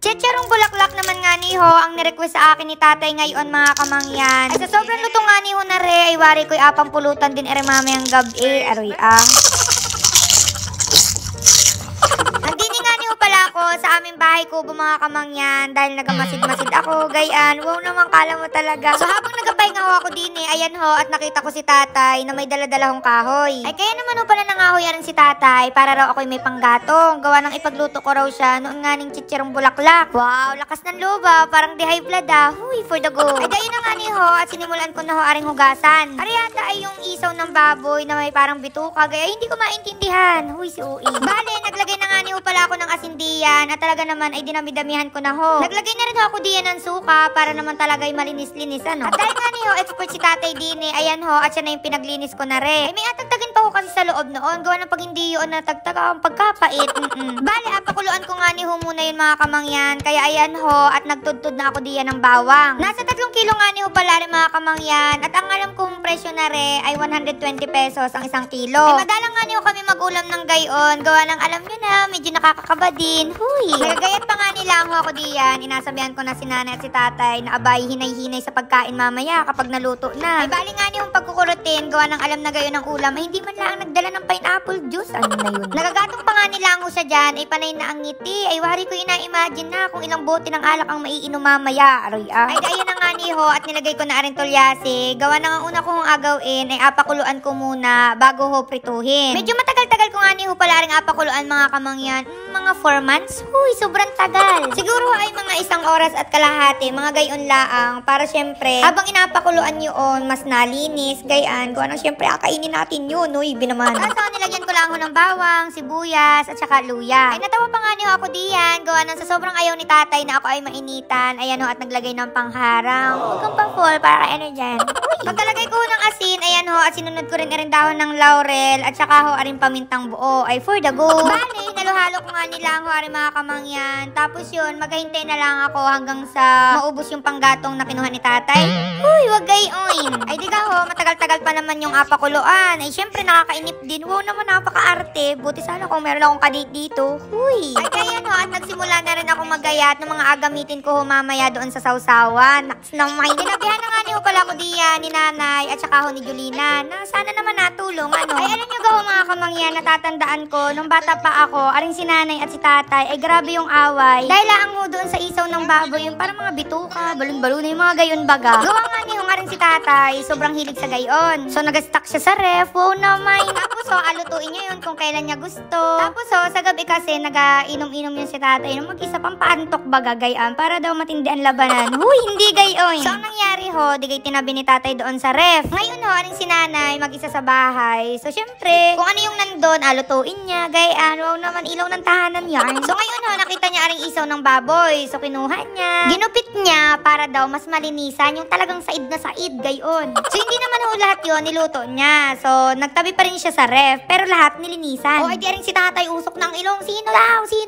Chicharong bulaklak naman nga ni ho ang nirequest sa akin ni tatay ngayon mga kamangyan. Ay sa sobrang luto nga ni ho na re, ay wari ko'y apang pulutan din ere mamayang gabi. Aroy Nandini nga ni ho pala ako sa aming bahay kubo mga kamangyan dahil nagamasid-masid ako. Gayan, wow naman kala mo talaga. So habang nagapahinga ho ako din ayan ho at nakita ko si tatay na may dala-dalahong kahoy. Ay kaya naman ho pala nangahoy rin si tatay para raw ako'y may panggatong. Gawa ng ipagluto ko raw siya noon nga ning chicharong bulaklak. Wow, lakas ng loba, parang di high blood Huy, for the go. Ay dayo na nga ni ho at sinimulan ko na ho aring hugasan. Ari yata ay yung isaw ng baboy na may parang bituka. Gaya hindi ko maintindihan. Huy, si Ui. Bale, naglagay na nga ni ho pala ako ng asindiyan at talaga naman ay dinami-damihan ko na ho. Naglagay na rin ho ako diyan ng suka para naman talaga ay malinis-linis At dahil nga ni ho, expert si tatay din ayan ho, at siya na yung pinaglinis ko na rin. Ay may atagtagin pa ho kasi sa loob noon. Gawa ng pag hindi yun natagtag ang pagkapait. Bale, apakuluan ko nga ni ho muna yun mga kamangyan. Kaya ayan ho, at nagtudtod na ako diyan ng bawang. Nasa 3 kilo nga ni ho pala rin mga kamangyan. At ang alam kong presyo na rin ay 120 pesos ang 1 kilo. Ay madalang nga ni ho kami mag-ulam ng gayon. Gawa ng alam nyo na, medyo nakakakaba din. Huy! Nagagayat pa nga nila ho ako diyan. Inasabihan ko na si nanay at si tatay na abay hinay-hinay sa pagkain mamaya kapag naluto na. Ay bali nga ni hong pagkukurutin, gawa ng alam na gayon ng ulam, ay hindi man lang nagdala ng pineapple juice. Ano na yun? Nagagatong pa nga nila ho siya dyan, ay panay na ang ngiti. Ay wari ko ina-imagine na kung ilang bote ng alak ang maiinom mamaya. Aroy Ay dahil na nga ni ho at nilagay ko na rin tolyase. Gawa na nga una kong agawin ay apakuluan ko muna bago ho prituhin. Medyo matagal-tagal ko nga ni ho pala rin apakuluan mga kamangyan. Mga 4 months? Huy, sobrang tagal. Siguro ay mga 1 oras at kalahati, mga gayon laang. Para syempre, habang inapakuluan yun, mas nalinis, gayan. Kung ano, syempre, akainin natin yun, no? Ibi naman. At so, nilagyan ko lang ho ng bawang, sibuyas, at saka luya. Ay, natawa pa nga niyo ako diyan. Gawa ng sa sobrang ayaw ni tatay na ako ay mainitan. Ayan ho, at naglagay ng pangharang. Huwag kang pa-fall, para kay ano dyan. Pagkalagay ko ho ng asin, ayan ho, at sinunod ko rin dahon ng laurel, at saka ho, aring pamintang buo. Ay, for the go. Bale, naluhalo ko nga nila ho, aring mga kamangyan. Tapos yun, maghahintay na lang ako hanggang sa maubos yung panggatong na kinuha ni tatay. Huy, wag gayon. Ay di ka ho, matagal-tagal pa naman yung apakuluan. Ay syempre nakakainip din. Wow naman, napaka-arte. Buti sana kung meron akong kadate dito. Huy. Ay kaya no, at nagsimula na rin ako magayat ng mga agamitin ko mamaya doon sa sausawan. Naks naman. Dinabihan na nga niyo pala ko diyan ni nanay at saka ho ni Julina na sana naman natulong. Ay alam nyo ho mga kamangyan, natatandaan ko nung bata pa ako, aring si nanay at si tatay, ay grabe yung away. Dahil lang ho doon sa isaw ng baboy, yung parang mga bituka, balon-balon, yung mga gayon baga. Gawa nga ni hong aring si tatay, sobrang hilig sa gayon. So nag-stack siya sa ref, wow naman. Tapos alutuin niya yun kung kailan niya gusto. Tapos sa gabi kasi nag-inom-inom yun si tatay nung mag-isa pang paantok baga gayan para daw matindi ang labanan. Huy, hindi gayon. So ang nangyari ho, di kay tinabi ni tatay doon sa ref. Ngayon ho, aring si nanay mag-isa sa bahay. So syempre, kung ano yung nandun, alutuin niya, gayan. Wow naman, ilaw ng tahanan yan. So ngayon ho, nakita niya aring isaw ng baboy. So kinuha niya, ginupit niya para daw mas malinisan yung talagang said na said, gayon. So hindi naman ho lahat yun niluto niya. So nagtabi pa rin siya sa ref, pero lahat nilinisan. O ay di rin si tatay usok ng ilong, sino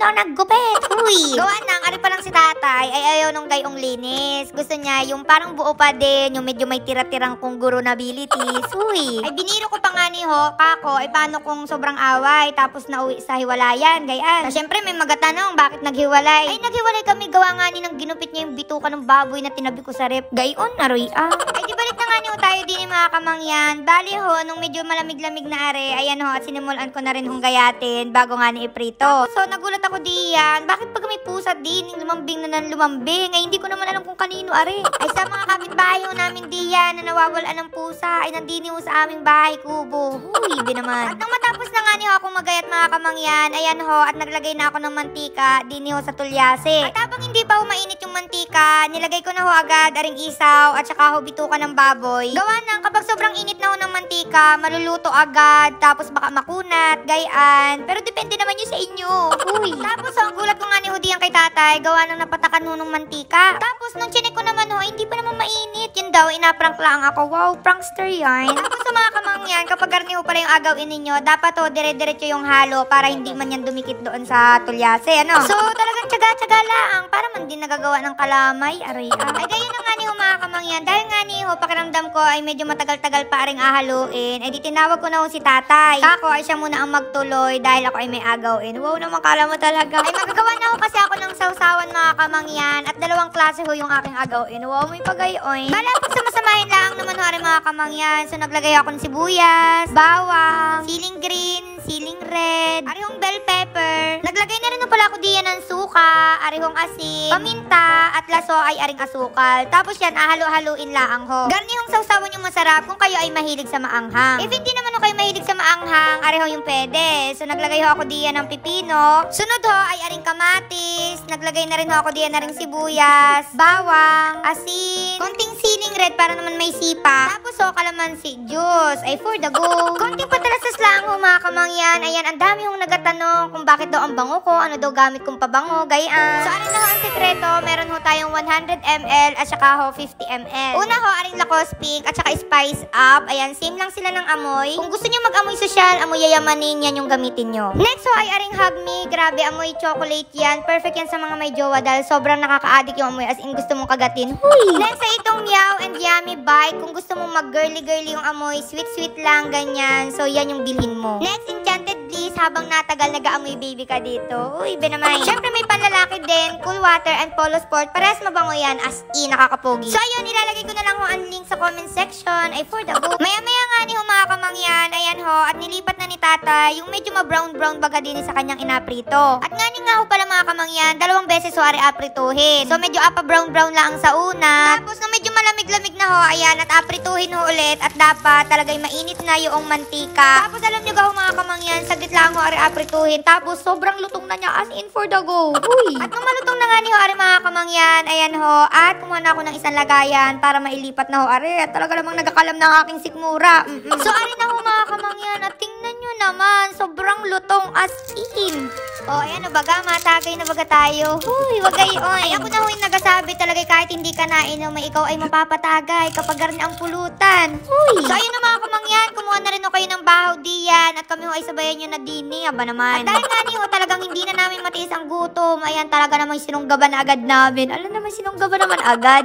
ang naggupit? Huy! Gawa nang, ari pa lang si tatay, ay ayaw nung gayong linis. Gusto niya yung parang buo pa din, yung medyo may tira-tirang kunguro na abilities. Huy! Ay biniro ko pa nga ni ho, kako, ay paano kung sobrang away, tapos nauwi sa hiwalayan, gayan. So syempre may magatanong, bakit naghiwalay? Ay naghiwalay kami, gawa nga ni nang ginupit niya yung bituka ng baboy na tinabi ko sa rep. Gayon, aroy Ay di balik na nga niyo tayo din mga kamangyan. Bali ho, nung medyo malamig-lamig na are, ayan ho, at sinimulan ko na rin hong gayatin bago nga ni iprito. So nagulat ako diyan, bakit pag may pusat din, lumambing na ng lumambing? Ay hindi ko naman alam kung kanino are. Ay sa mga kapitbahay ho namin diyan na nawawalan ng pusa, ay nandini ho sa aming bahay kubo. Huy, ibi naman. At nang matapos na nga niyo ako magayat mga kamangyan, ayan ho, at naglagay na ako ng mantika, dini ho sa tulyase. At habang hindi pa ho mainit yung mantika, nilagay ko na ho agad aring isaw at saka ho bituka ng baboy. Gawa nang kapag sobrang init na ho ng mantika, maluluto agad, tapos baka makunat, gayan. Pero depende naman yun sa inyo. Uy. Tapos ang gulat ko nga ni Hudi kay tatay, gawa nang napatakan ho ng mantika. Tapos nung chinek ko naman ho, hindi pa naman mainit. Yun daw, inaprank lang ako. Wow, prankster yan. Tapos sa mga kamangyan, kapag garni ho pala yung agawin ninyo, dapat ho, dire-diretso yung halo para hindi man yan dumikit doon sa tulyase, ano? So, talagang tsaga-tsaga lang, para man din nagagawa ng kalamay, aray. Ay, gayon na nga ni ho mga kamangyan, dahil nga ni ho, pakiramdam ko ay medyo matagal-tagal pa ring ahaluin, ay di tinawag ko na ho si tatay. Kako ay siya muna ang magtuloy dahil ako ay may agawin. Wow naman, kala mo talaga. Ay magagawa na ho kasi ako ng sausawan mga kamangyan at dalawang klase ho yung aking agawin. Wow, may pagayoy. Bala pag sumasamahin lang naman ho rin mga kamangyan. So naglagay ako ng sibuyas, bawang, siling green, siling red, arihong bell pepper. Naglagay na rin ho pala ako diyan ng suka, arihong asin, paminta, at laso ay aring asukal. Tapos yan, ahalo-haluin laang ho. Garnihong sausawan yung masarap kung kayo ay mahilig sa maanghang. If hindi naman ho kayo mahilig sa maanghang, ariho yung pwede. So naglagay ho ako diyan ng pipino. Sunod ho ay aring kamatis. Naglagay na rin ho ako diyan na ring sibuyas, bawang, asin, konting siling red para naman may sipa. Tapos ho, kalamansi juice ay for the go. Konting patalasas lang ho mga kamangyan. Ayan, ang dami hong nagatanong kung bakit daw ang bango ko, ano daw gamit kong pabango, gayaan. So ano na ho ang sekreto, meron ho tayong 100 ml at saka ho 50 ml. Una ho, aring Lacoste Pink at saka Spice Up. Ayan, same lang sila ng amoy. Kung gusto nyo mag-amoy sosyal, amoy yayamanin, yan yung gamitin nyo. Next ho ay aring Hug Me. Grabe, amoy chocolate yan. Perfect yan sa mga may jowa dahil sobrang nakaka-addict yung amoy as in gusto mong kagatin. Huy! Next ay itong Meow and Yummy Bite. Kung gusto mong mag-girly-girly yung amoy, sweet-sweet lang, ganyan. So yan yung bilhin mo. Next, Enchanted Bliss. Habang natagal, nag-aamoy baby ka dito. Uy, benamay. Syempre may panlalaki din, Cool Water and Polo Sport. Parehas mabango yan, as in, nakakapogi. So ayun, nilalagay ko na lang ho ang link sa comment section. Ay for the go. Maya-maya nga ni ho mga kamangyan. Ayan ho, at nilipat na ni tatay yung medyo ma-brown-brown baga din sa kanyang inaprito. At nga ni nga ho pala mga kamangyan, dalawang beses ho ari aprituhin. So medyo apa-brown-brown lang sa una. Tapos nung medyo malamig-lamig na ho, ayan, at aprituhin ho ulit. At dapat talagay mainit na yung mantika. Tapos alam nyo ho mga kamangyan, saglit lang ho ari aprituhin. Tapos sobrang lutong na niya as in for the go. Uy! At nung malutong na nga ni ho ari mga kamangyan, ayan ho, at kumuha na ako ng isang lagayan para mailipat na ho ari. At talaga namang nagakalam ng aking sikmura. So ari na ho mga kamangyan, at tingnan nyo naman, sobrang lutong as in. O, ayan o baga, matagay na baga tayo. Huy, wagay oy. Ay, ako na ho yung nagasabi talaga kahit hindi ka nainom, may ikaw ay mapapatagay kapag garni ang pulutan. Huy! So, ayun na mga kamangyan, kumuha na rin ho kayo ng bahaw diyan at kami ho ay sabayan nyo na dini, aba naman. At dahil nga niyo, talagang hindi na namin matiis ang gutom. Ayan, talaga namang sinunggaban na agad namin. Alam naman, sinunggaban naman agad.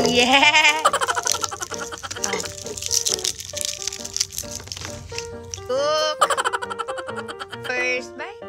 Yeah! Cook! First bite.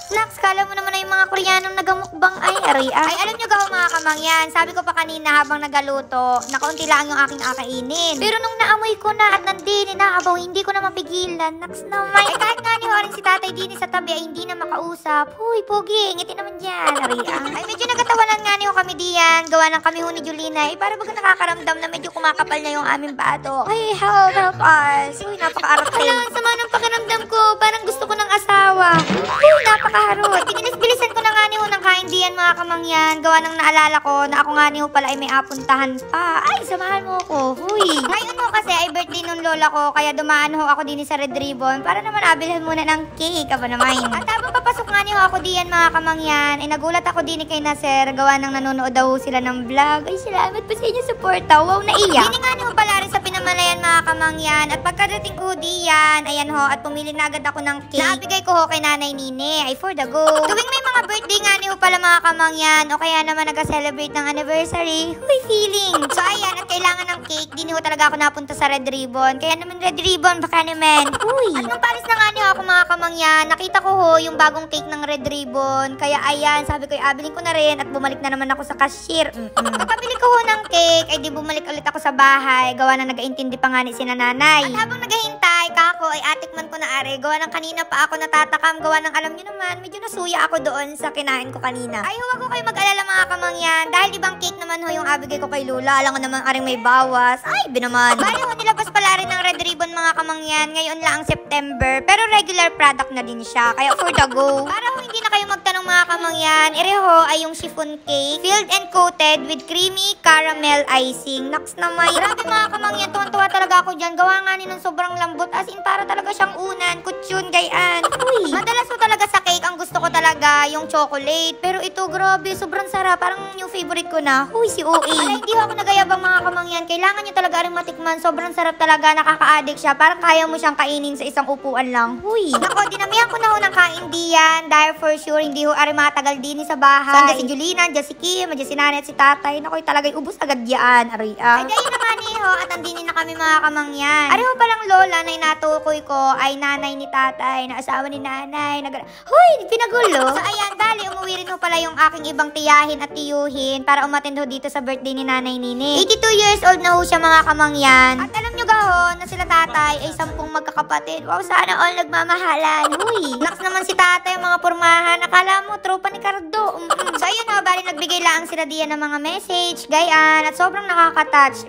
Snacks, kala mo naman na yung mga Koreanong nagamukbang ay ari. Ay, alam nyo gaho mga kamangyan, sabi ko pa kanina habang nagaluto, nakaunti lang yung aking akainin. Pero nung naamoy ko na at nandini na abaw, hindi ko na mapigilan. Naks naman. Ay, kahit nga ni Horing si tatay dini sa tabi ay hindi na makausap. Huy, pogi, ngiti naman dyan, ari. Ay, medyo nagatawanan nga niyo kami diyan. Gawa ng kami ho ni Julina. Ay, para baga nakakaramdam na medyo kumakapal na yung aming bato. Ay, help us. Uy, napaka-arte. Alam, sama ng pakiramdam ko. Parang gusto ko ng asawa. Uy, napaka-harot. Binilis-bilisan ko na nga niyo ng kain diyan mga kamangyan. Gawa ng naalala ko na ako nga niyo pala ay may apuntahan pa. Ay, samahan mo ko. Huy. Ngayon ho kasi ay birthday nung lola ko. Kaya dumaan ho ako din sa Red Ribbon para naman abilhan muna ng cake. Aba naman. At habang papasok nga niyo ako diyan mga kamangyan, ay nagulat ako din kay Nasir. Gawa ng nanonood daw sila ng vlog. Ay, salamat po sa inyo suporta. Wow, naiyak. Hindi nga niyo pala rin sa pinamalayan mga kamangyan. At pagkadating ko diyan, ayan ho, at pumili na agad ako ng cake. Naabigay ko ho kay Nanay Nine. Ay, for the go. Tuwing may mga birthday nga niyo pala mga kamangyan, o kaya naman nag-celebrate ng anniversary. Huy, feeling. So, ayan, at kailangan ng cake. Di niyo talaga ako napunta sa Red Ribbon. Kaya naman Red Ribbon, baka naman. Huy. At nung palis na nga niyo ako mga kamangyan, nakita ko ho yung bagong cake ng Red Ribbon. Kaya ayan, sabi ko, abilin ko na rin at bumalik na naman ako sa cashier. Pagkabili ko ho ng cake, ay di bumalik ulit ako sa bahay. Gawa na nag-aintindi pa nga ni sina nanay. At habang naghahintay, kako ay atikman ko na are. Gawa ng kanina pa ako natatakam. Gawa ng alam niyo naman, medyo nasuya ako doon sa kinain ko kanina. Ay, huwag ko kayo mag-alala mga kamangyan. Dahil ibang cake naman ho yung abigay ko kay Lola. Alam ko naman aring may bawas. Ay, binaman. Bali ho, nilabas pala rin ng Red Ribbon mga kamangyan. Ngayon lang ang September. Pero regular product na din siya. Kaya for the go. Para ho hindi na kayo magtanong mga kamangyan, ireho ay yung chiffon cake. Filled and coated with creamy caramel icing. Naks naman. Grabe mga kamangyan. Tuwan-tuwa talaga ako dyan. Gawa nga ni ng sobrang lambot. As in, para talaga siyang unan. Kutsyon, gayaan. Uy. Madalas ho talaga sa cake, ang gusto ko talaga yung chocolate. Pero ito, grabe. Sobrang sarap. Parang yung favorite ko na. Huy, si OA. Ay, hindi ho ako nagayabang mga kamangyan. Kailangan nyo talaga rin matikman. Sobrang sarap talaga. Nakaka-addict siya. Parang kaya mo siyang kainin sa isang upuan lang. Huy. Nako, dinamihan ko na ho ng kain diyan. yan, dahil for sure, hindi ho ari matagal din sa bahay. So, andyan si Julina, andyan si Kim, andyan si nanay at si tatay. Nakoy talagang ubus agad yan, ari Ay, gayon naman ho, at andini na kami mga kamangyan. Ari ho palang lola na inatukoy ko ay nanay ni tatay, na asawa ni nanay. Huy, pinagulo. So, ayan, bali, umuwi rin ho pala yung aking ibang tiyahin at tiyuhin para umattend ho dito sa birthday ni nanay Nini. 82 years old na ho siya mga kamangyan. At alam nyo gahon na sila tatay ay 10 magkakapatid. Wow, sana all nagmamahalan. Huy, naks naman si tatay mga pormahan. Akala mo, tropa ni Cardo. So, ayun ho, bali nagbigay lang sila diyan ng mga message, gayan, at sobrang nakaka-touch.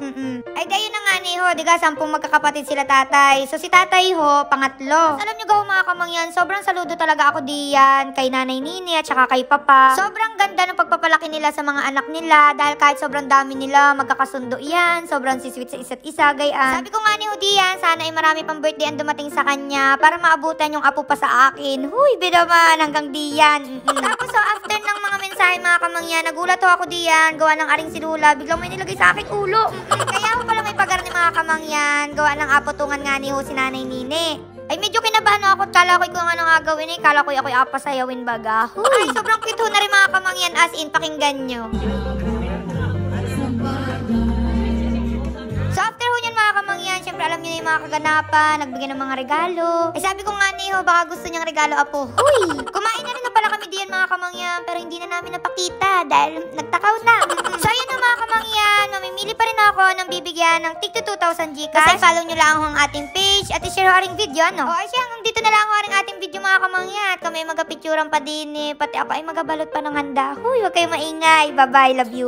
Ay, gayon na nga ni ho, diga, 10 magkakapatid sila tatay. So, si tatay ho, pangatlo. Alam nyo gahon mga kamangyan, sobrang saludo talaga ako diyan kay nanay Nini at saka kay papa. Sobrang ganda ng pagpapalaki nila sa mga anak nila dahil kahit sobrang dami nila, magkakasundo yan. Sobrang sisweet sa isa't isa, gayan. Sabi ko nga ni ho diyan, sana ay marami pang birthday ang dumating sa kanya para maabutan yung apo pa sa akin. Huy, bidaman, hanggang diyan. Tapos so, after ng mga mensahe mga kamangyan, nagulat ho ako diyan, gawa ng aring silula, biglang may nilagay sa akin ulo. Kaya ako pala may pagar ni mga kamangyan, gawa ng apotungan nga ni ho si nanay Nini. Ay, medyo kinabahan ako. Kala ko kung ano nga gawin eh. Kala ko ako'y apasayawin baga. Ay, sobrang cute ho na rin mga kamangyan, as in, pakinggan nyo. So, after ho niyan mga kamangyan, syempre alam niyo na yung mga kaganapan, nagbigay ng mga regalo. Eh, sabi ko nga niyo, baka gusto niyang regalo apo. Huy! Kumain na rin na pala kami diyan mga kamangyan, pero hindi na namin napakita dahil nagtakaw na. So, ayun na mga kamangyan, mamimili pa rin ako ng bibigyan ng tig 2,000 Gcash. Kasi follow nyo lang ang ating page at i-share ho aring video, no? O, ay siya, hanggang dito na lang ho aring ating video mga kamangyan. At kami magapicturan pa din eh, pati ako ay magabalot pa ng handa. Huy, huwag kayo maingay. Bye-bye, love you.